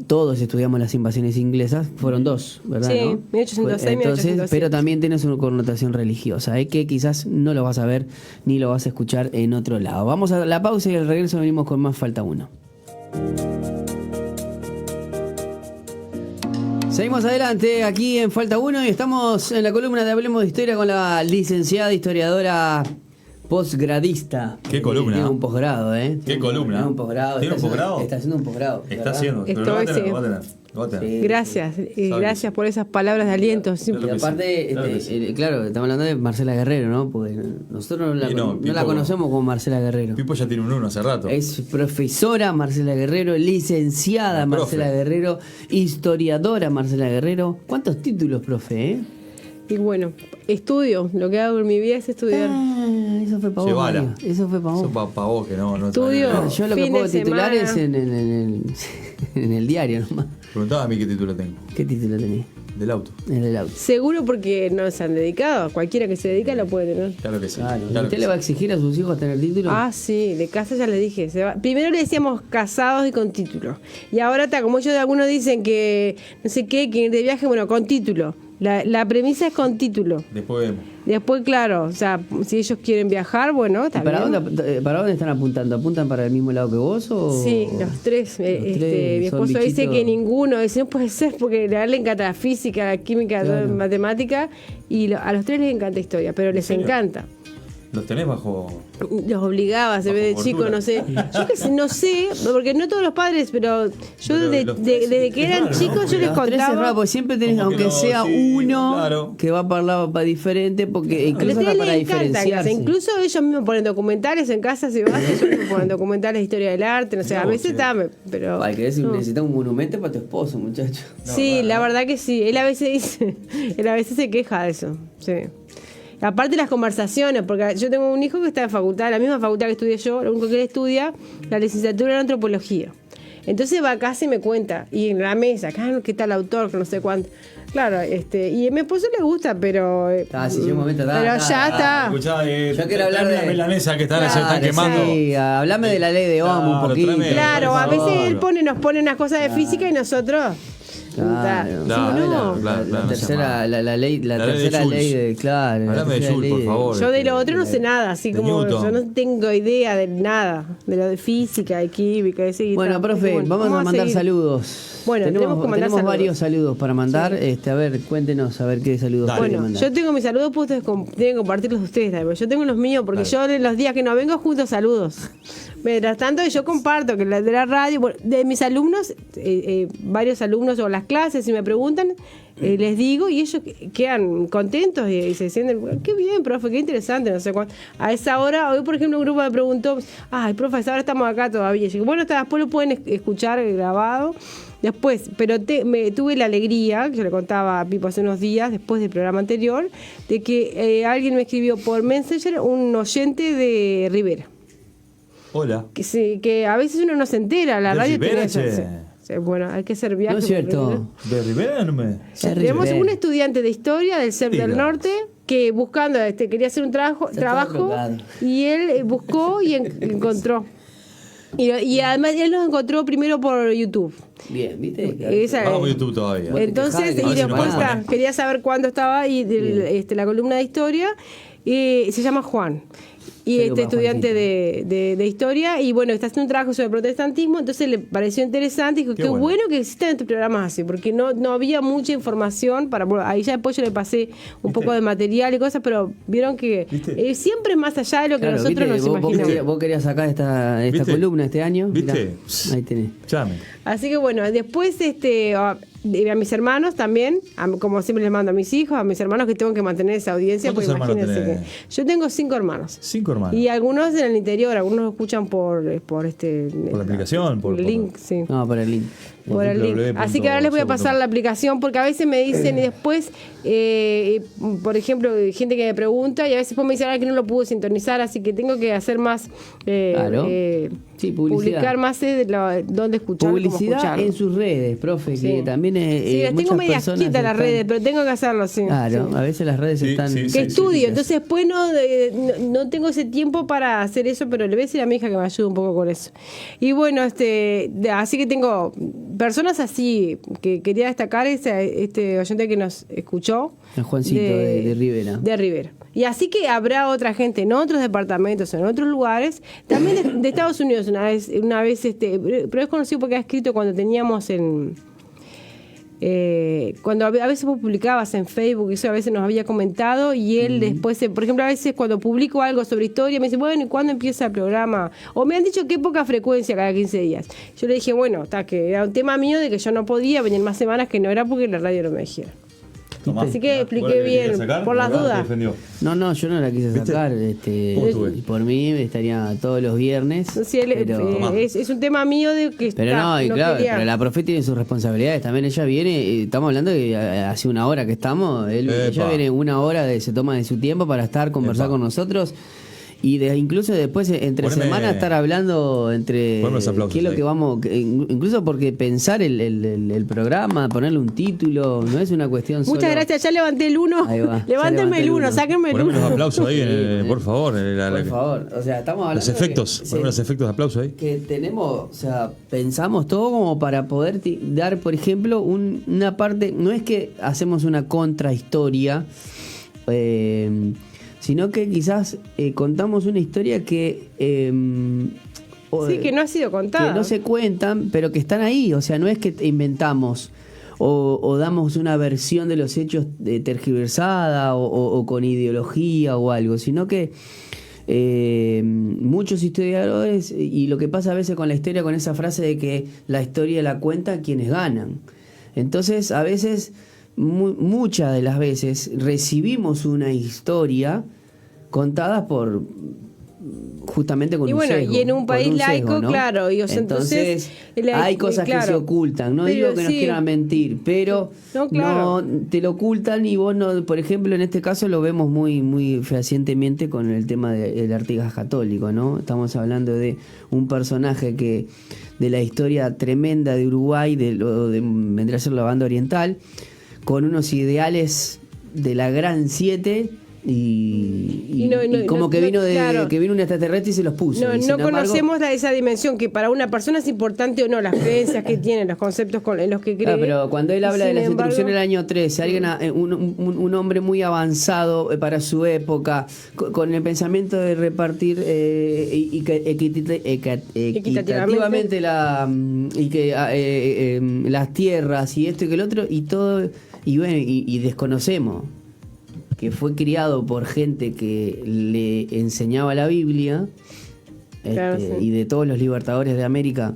Todos estudiamos las invasiones inglesas, fueron dos, ¿verdad? Sí, ¿no? 1806, Entonces, 1807. pero también tiene su connotación religiosa, que quizás no lo vas a ver ni lo vas a escuchar en otro lado. Vamos a la pausa y al regreso venimos con más Falta Uno. Seguimos adelante aquí en Falta Uno y estamos en la columna de Hablemos de Historia con la licenciada historiadora posgradista. ¿Qué columna? Tiene un posgrado, ¿Qué columna? Tiene un posgrado. ¿Tiene un posgrado? Está haciendo un posgrado. Está ¿verdad? haciendo. Pero Esto lo va a es, tener, sí. lo va a tener. Lo va a tener. Sí. Gracias, y Sabes. gracias por esas palabras de aliento. Sí. Claro Y que aparte, sí, claro que sí. claro, estamos hablando de Marcela Guerrero, ¿no? Porque nosotros Y no, no la Pipo- conocemos como Marcela Guerrero. Pipo ya tiene un 1 hace rato. Es profesora Marcela Guerrero, licenciada La Marcela profe. Guerrero, historiadora Marcela Guerrero. ¿Cuántos títulos, profe? Y bueno, estudio. Lo que hago en mi vida es estudiar. Eso fue para vos. Llevala. Mario. Eso fue para vos. Eso para vos que no Estudio. sabés. Yo lo que Fin puedo de titular semana. es en el diario nomás. Preguntaba a mí qué título tengo. ¿Qué título tenés? Del auto. En el auto. Seguro porque no se han dedicado. Cualquiera que se dedica lo puede tener. Claro que sí. Claro. Claro ¿Usted que le va a sí. exigir a sus hijos tener título? Ah, sí, de casa ya le dije. Primero le decíamos casados y con título. Y ahora está, como ellos algunos dicen que no sé qué, que ir de viaje, bueno, con título. La premisa es con título. Después vemos. Después, claro, o sea, si ellos quieren viajar, bueno, ¿Y está para bien. dónde están apuntando? ¿Apuntan para el mismo lado que vos? O... Sí, los tres. Mi son esposo dice bichitos. que ninguno. Dice, no puede ser porque a él le encanta la física, la química, Claro. matemática. Y a los tres les encanta historia, pero les serio? encanta. Los tenés bajo. Los obligaba, se ve de Bajo chico, gordura. no sé. Yo que sé, no sé, porque no todos los padres, pero yo Pero de- los de- tres desde es que eran raro, ¿no? chicos yo les Los tres es raro, contaba. porque siempre tenés, Como que aunque no, sea sí, uno, claro. que va para lado para diferente, porque A los incluso tres hasta para les encanta en casa. diferenciarse. Incluso ellos mismos ponen documentales en casa, si vas, ellos mismos ponen documentales de historia del arte, no sé, a No, veces sí. está, pero. Ay, que no. necesitas un monumento para tu esposo, muchacho. Sí, la verdad que sí. Él a veces dice, él a veces se queja de eso. Sí. Aparte las conversaciones, porque yo tengo un hijo que está en facultad, la misma facultad que estudié yo, lo único que él estudia, la licenciatura en antropología. Entonces va a casa y me cuenta, y en la mesa, acá, ¿qué tal autor? Que no sé cuánto. Claro, y a mi esposo le gusta, pero. Ah, sí, llega un momento, pero ya está. Escuchá, Yo quiero hablar tráeme de- la milanesa que están, se Claro, están quemando. sí, hablame de la ley de Ohm un Claro, poquito. tráeme- Claro, a por veces favor. él nos pone unas cosas de física y nosotros. Claro, Sí, claro, no. claro. La no tercera, se llama. la ley, la La ley de tercera Joule. ley de, claro. la Hablame de tercera Joule, ley por de- favor. Yo de lo otro no sé nada, así de como Newton. yo no tengo idea de nada, de lo de física, de química, de ese Bueno, profe, vamos a mandar seguir. saludos. Bueno, tenemos que mandar saludos. varios saludos para mandar. A ver, cuéntenos a ver qué saludos Dale. quieren Bueno, mandar. yo tengo mis saludos, pues ustedes deben compartirlos ustedes también. Yo tengo los míos, porque yo en los días que no vengo junto saludos. Mientras tanto, yo comparto que de la radio, bueno, de mis alumnos, varios alumnos o las clases, si me preguntan, les digo y ellos quedan contentos y se sienten, qué bien, profe, qué interesante, no sé cuánto. A esa hora, hoy por ejemplo un grupo me preguntó, ay, profe, a esa hora estamos acá todavía. Y yo, bueno, después lo pueden escuchar grabado. Después, pero tuve la alegría, que yo le contaba a Pipo hace unos días, después del programa anterior, de que alguien me escribió por Messenger, un oyente de Rivera. Hola. Que a veces uno no se entera, la ¿De radio Rivera, tiene eso. che? Sí, bueno, hay que hacer viaje. No es por cierto. Rivera. ¿De Rivera no me? Es Tenemos Rivera. un estudiante de historia del CEP del Diga. Norte que buscando, quería hacer un todo trabajo drogado. y él buscó y encontró. Y además él nos encontró primero por YouTube. Bien, ¿viste? Esa- Vamos a YouTube todavía. Bueno, Entonces, te quejás de que y no se después nos pone. quería saber cuándo estaba y la columna de historia. Y se llama Juan. Y Saludos para estudiante Juancito. de historia, y bueno, está haciendo un trabajo sobre protestantismo, entonces le pareció interesante y dijo, Qué qué bueno. bueno que existan estos programas así, porque no había mucha información para, bueno, ahí ya después yo le pasé un poco de material y cosas, pero vieron que ¿Viste? siempre es más allá de lo que Claro, nosotros ¿viste? nos imaginamos. Vos querías sacar esta ¿Viste? columna este año. ¿Viste? Mirá, ahí tenés. Llame. Así que bueno, después a mis hermanos también, como siempre les mando a mis hijos, a mis hermanos que tengo que mantener esa audiencia, porque ¿Cuántos hermanos imagínense tenés? que yo tengo 5 hermanos. 5 hermanos. Y algunos en el interior, algunos lo escuchan por la aplicación, por- link, sí. No, para el link. Por el link. Así que ahora les voy a pasar la aplicación porque a veces me dicen y después, por ejemplo, gente que me pregunta y a veces después me dicen ahora que no lo pude sintonizar, así que tengo que hacer más, Claro. Sí, publicidad. publicar más dónde escuchar, cómo Publicidad escuchar. en sus redes, profe, Sí. que también Sí, las tengo muchas medias personas quietas las están- redes, pero tengo que hacerlo, sí. Claro, Sí. a veces las redes Sí, están... sí, Que sí, estudio, entonces después no tengo ese tiempo para hacer eso, pero le voy a decir a mi hija que me ayude un poco con eso. Y bueno, así que tengo personas así que quería destacar, este oyente que nos escuchó. El Juancito de Rivera. De Rivera. Y así que habrá otra gente en otros departamentos, en otros lugares, también de Estados Unidos una vez, pero es conocido porque ha escrito cuando teníamos cuando a veces vos publicabas en Facebook, eso a veces nos había comentado, y él después, por ejemplo, a veces cuando publico algo sobre historia, me dice, bueno, ¿y cuándo empieza el programa? O me han dicho qué poca frecuencia, cada 15 días. Yo le dije, bueno, que era un tema mío de que yo no podía venir más semanas, que no era porque la radio no me dijera. Tomá. Así que expliqué ¿Vos la bien, querías sacar? por las ¿Verdad? dudas. Te defendió. No, yo no la quise ¿Viste? sacar. ¿Cómo estuve? Y por mí estaría todos los viernes. Sí, pero... es un tema mío de que Pero no, y claro, quería. pero la profe tiene sus responsabilidades. También ella viene, estamos hablando de hace una hora que estamos, ella Epa. viene una hora, se toma de su tiempo para estar, conversar Epa. con nosotros. Y incluso después, entre Poneme- semanas, estar hablando entre Poneme los aplausos qué es lo ahí. que vamos. Incluso porque pensar el programa, ponerle un título, no es una cuestión Muchas solo- gracias, ya levanté el 1. Ahí va, ya Levántenme levanté el el 1, uno. sáquenme el Poneme los 1. aplausos ahí, por favor. Por favor, o sea, estamos hablando. Los efectos. que- Poneme los efectos de aplauso ahí. que tenemos, o sea, pensamos todo como para poder dar, por ejemplo, una parte, no es que hacemos una contrahistoria, sino que quizás contamos una historia que... Sí, que no ha sido contada. que no se cuentan, pero que están ahí, o sea, no es que inventamos o damos una versión de los hechos tergiversada o con ideología o algo, sino que muchos historiadores, y lo que pasa a veces con la historia, con esa frase de que la historia la cuentan quienes ganan. Entonces, a veces, muchas de las veces, recibimos una historia contada por... justamente con Y un bueno, sesgo, y en un con país laico, sesgo, ¿no? claro, y, o sea, entonces la- hay cosas que claro. se ocultan, no Pero digo que nos sí. quieran mentir, pero No, claro. no te lo ocultan y vos no, por ejemplo, en este caso lo vemos muy fehacientemente con el tema del Artigas católico, ¿no? Estamos hablando de un personaje que de la historia tremenda de Uruguay, vendría a ser la banda oriental, con unos ideales de la Gran Siete y como que vino claro. que vino un extraterrestre y se los puso. No, Y sin no embargo, conocemos esa dimensión que para una persona es importante o no, las creencias que tiene, los conceptos en los que cree. pero cuando él habla de Sin las embargo, instrucciones del año 13, alguien, un hombre muy avanzado para su época, con el pensamiento de repartir equitativamente las tierras y esto y que el otro, y todo, y bueno, y desconocemos que fue criado por gente que le enseñaba la Biblia, Claro, sí. y de todos los libertadores de América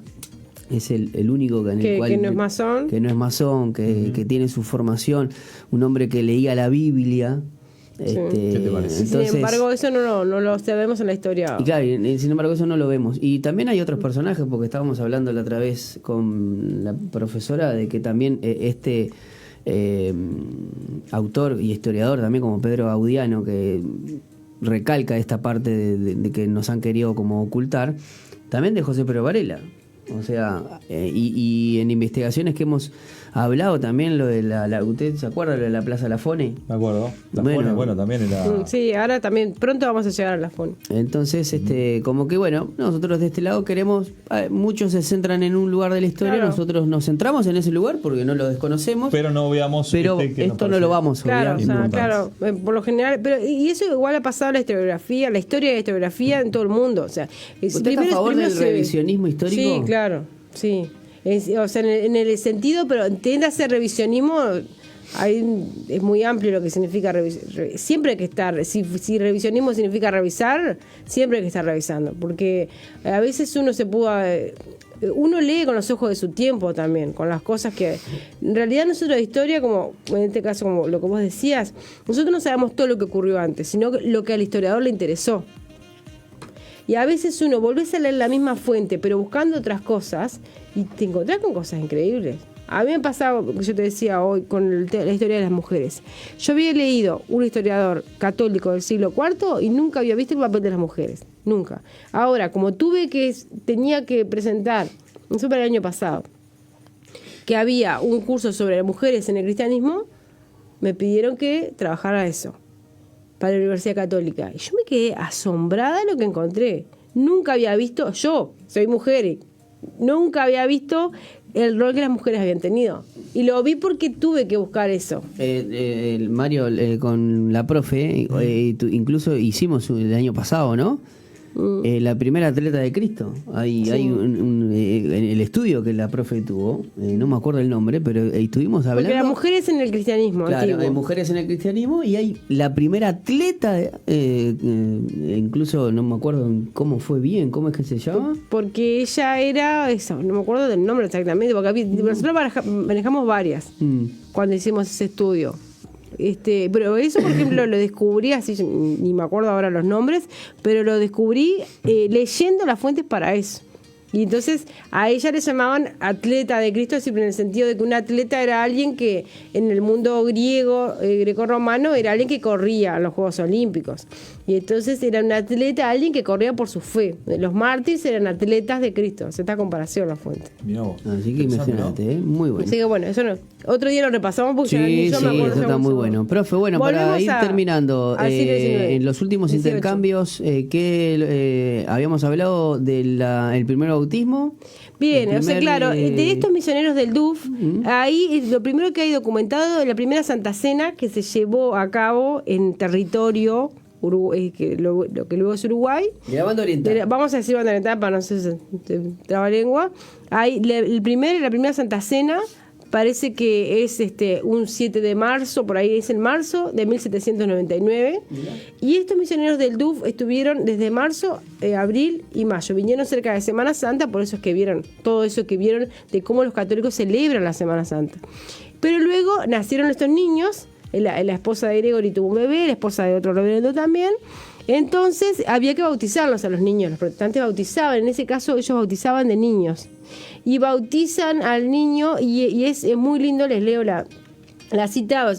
es el único en el Que- cual que no es masón. que no es masón, que tiene su formación, un hombre que leía la Biblia. ¿Qué te parece? Entonces, sin embargo, eso no lo sabemos en la historia. y claro, sin embargo eso no lo vemos. Y también hay otros personajes, porque estábamos hablando la otra vez con la profesora de que también autor y historiador también como Pedro Gaudiano, que recalca esta parte de que nos han querido como ocultar, también de José Pedro Varela. O sea, y en investigaciones que hemos hablado también, lo de ¿usted se acuerda lo de la Plaza Lafone? Me acuerdo. La Bueno. Fone, bueno, también era... Sí, ahora también, pronto vamos a llegar a la FON. Entonces, como que bueno, nosotros de este lado queremos, muchos se centran en un lugar de la historia, Claro. nosotros nos centramos en ese lugar porque no lo desconocemos, Pero no veamos pero que nos esto no parece lo vamos a Claro, obviar. o sea, importante. claro, por lo general, pero y eso igual ha pasado en la historiografía, la historia de la historiografía en todo el mundo, o sea, ¿Usted está a favor del revisionismo histórico? Sí, claro, sí. O sea, en el sentido, pero entiéndase revisionismo, es muy amplio lo que significa siempre hay que estar, si revisionismo significa revisar, siempre hay que estar revisando, porque a veces uno lee con los ojos de su tiempo también, con las cosas que... En realidad nosotros de historia, como en este caso, como lo que vos decías, nosotros no sabemos todo lo que ocurrió antes, sino lo que al historiador le interesó. Y a veces uno volvés a leer la misma fuente, pero buscando otras cosas, y te encontrás con cosas increíbles. A mí me pasaba, yo te decía hoy, con la historia de las mujeres. Yo había leído un historiador católico del siglo IV y nunca había visto el papel de las mujeres. Nunca. Ahora, como tenía que presentar, eso para el año pasado, que había un curso sobre mujeres en el cristianismo, me pidieron que trabajara eso para la Universidad Católica. Y yo me quedé asombrada de lo que encontré. Nunca había visto, yo soy mujer, y nunca había visto el rol que las mujeres habían tenido. Y lo vi porque tuve que buscar eso. Mario, con la profe, incluso hicimos el año pasado, ¿no? La primera atleta de Cristo. Hay el estudio que la profe tuvo, no me acuerdo el nombre, pero estuvimos hablando. Porque las mujeres en el cristianismo Claro, antiguo. hay mujeres en el cristianismo y hay la primera atleta, incluso no me acuerdo cómo fue bien, ¿cómo es que se llama? Porque ella era, eso, no me acuerdo del nombre exactamente, porque nosotros manejamos varias cuando hicimos ese estudio. Pero eso, por ejemplo, lo descubrí así, ni me acuerdo ahora los nombres, pero lo descubrí leyendo las fuentes para eso. Y entonces a ella le llamaban atleta de Cristo, siempre en el sentido de que un atleta era alguien que en el mundo griego, greco-romano, era alguien que corría a los Juegos Olímpicos. Y entonces era un atleta, alguien que corría por su fe. Los mártires eran atletas de Cristo. Es esta comparación la fuente. Mirá vos. Así que imagínate, muy bueno. Así que bueno, eso no. Otro día lo repasamos porque Sí, yo me acuerdo eso está muy bueno. Profe, bueno, para Volvemos ir terminando, al siglo XIX. en los últimos 18. intercambios, habíamos hablado del primer bautismo. Bien, el o sea, primer, claro, de estos misioneros del DUF, ahí lo primero que hay documentado es la primera Santa Cena que se llevó a cabo en territorio Uruguay, lo que luego es Uruguay. De la banda oriental. Vamos a decir banda oriental para no ser trabalengua. Ahí, la primera Santa Cena parece que es un 7 de marzo, por ahí es en marzo de 1799. Mirá. Y estos misioneros del DUF estuvieron desde marzo, abril y mayo. Vinieron cerca de Semana Santa, por eso es que vieron todo eso que vieron de cómo los católicos celebran la Semana Santa. Pero luego nacieron estos niños, la esposa de Gregory tuvo un bebé, la esposa de otro reverendo también. Entonces había que bautizarlos a los niños. Los protestantes bautizaban, en ese caso ellos bautizaban de niños. Y bautizan al niño y es muy lindo, les leo la cita,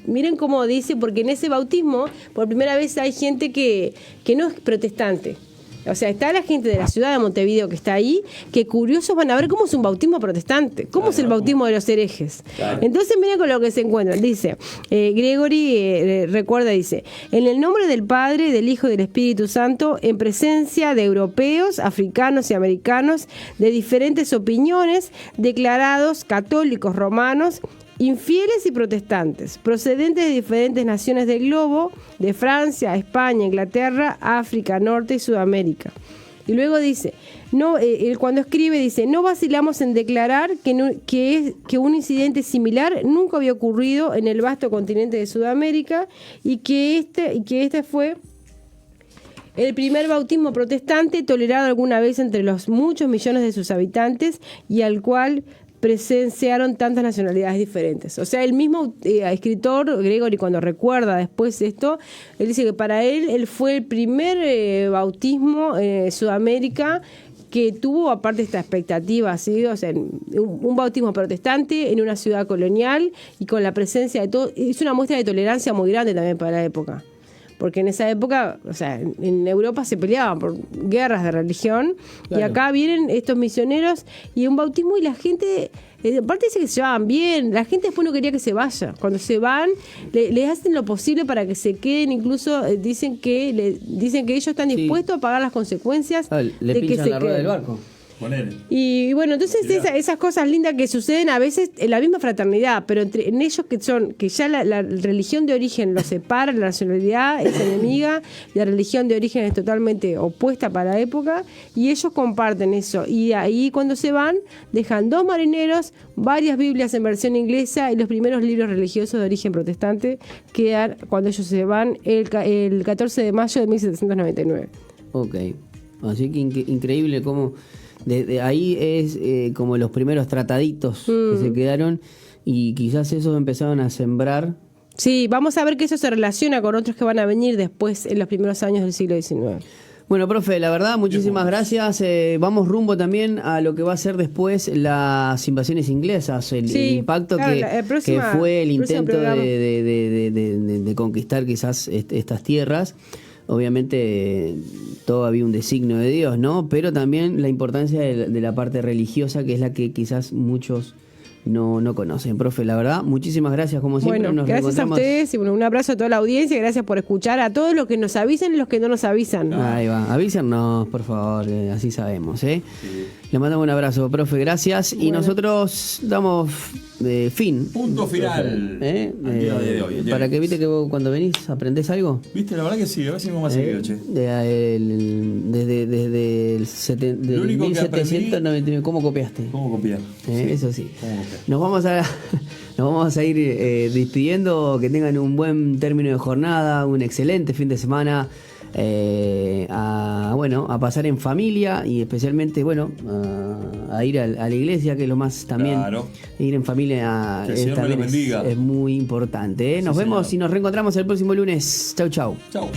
miren cómo dice, porque en ese bautismo por primera vez hay gente que no es protestante. O sea, está la gente de la ciudad de Montevideo que está ahí, que curiosos van a ver cómo es un bautismo protestante, cómo es el bautismo de los herejes. Claro. Entonces, miren con lo que se encuentran. Dice, Gregory recuerda, dice, en el nombre del Padre, del Hijo y del Espíritu Santo, en presencia de europeos, africanos y americanos, de diferentes opiniones, declarados católicos romanos, infieles y protestantes, procedentes de diferentes naciones del globo, de Francia, España, Inglaterra, África, Norte y Sudamérica. Y luego dice, él cuando escribe dice, no vacilamos en declarar que un incidente similar nunca había ocurrido en el vasto continente de Sudamérica y que este fue el primer bautismo protestante tolerado alguna vez entre los muchos millones de sus habitantes y al cual presenciaron tantas nacionalidades diferentes. O sea, el mismo escritor, Gregory, cuando recuerda después esto, él dice que para él fue el primer bautismo en Sudamérica que tuvo, aparte esta expectativa, ¿sí? O sea, un bautismo protestante en una ciudad colonial y con la presencia de todo. Es una muestra de tolerancia muy grande también para la época. porque en esa época, o sea, en Europa se peleaban por guerras de religión, y Claro. acá vienen estos misioneros y un bautismo, y la gente, aparte dice que se llevaban bien, la gente después no quería que se vaya. Cuando se van, le hacen lo posible para que se queden, incluso dicen que ellos están Sí. dispuestos a pagar las consecuencias Ah, le de que pinchan se la rueda queden. del barco. Ponele. Y bueno, entonces Mirá. esas cosas lindas que suceden a veces en la misma fraternidad, pero en ellos que ya la religión de origen los separa, la nacionalidad es enemiga, la religión de origen es totalmente opuesta para la época, y ellos comparten eso. Y ahí cuando se van, dejan 2 marineros, varias Biblias en versión inglesa, y los primeros libros religiosos de origen protestante quedan cuando ellos se van el 14 de mayo de 1799. Ok. Así que increíble cómo de ahí es como los primeros trataditos que se quedaron, y quizás esos empezaron a sembrar. Sí, vamos a ver que eso se relaciona con otros que van a venir después en los primeros años del siglo XIX. Bueno, profe, la verdad, muchísimas gracias. Vamos rumbo también a lo que va a ser después las invasiones inglesas, el Sí, impacto claro, que fue el próximo intento programa. de conquistar quizás estas tierras. Obviamente todo había un designio de Dios, ¿no? Pero también la importancia de la parte religiosa, que es la que quizás muchos no conocen. Profe, la verdad, muchísimas gracias, como siempre. Bueno, nos gracias a reencontramos. ustedes y bueno, un abrazo a toda la audiencia. Gracias por escuchar, a todos los que nos avisan y los que no nos avisan. Ahí va, avísennos, por favor, que así sabemos, ¿eh? Le mandamos un abrazo, profe, gracias. Y Bueno. nosotros damos fin. Punto final. ¿Eh? Al día de hoy, el día Para de que hoy. viste que vos cuando venís aprendés algo. Viste, la verdad que sí, a ver si vamos más seguido, che. Desde el Lo único que 1799, ¿cómo copiaste? ¿Cómo copiar? Eso sí. ¿Cómo copiar? Nos vamos a ir despidiendo. Que tengan un buen término de jornada, un excelente fin de semana. A pasar en familia, y especialmente a ir a la iglesia, que es lo más también. Claro. Ir en familia Que el Señor me lo también bendiga. es muy importante. Nos Sí, vemos señor. y nos reencontramos el próximo lunes. Chau, chau. Chau.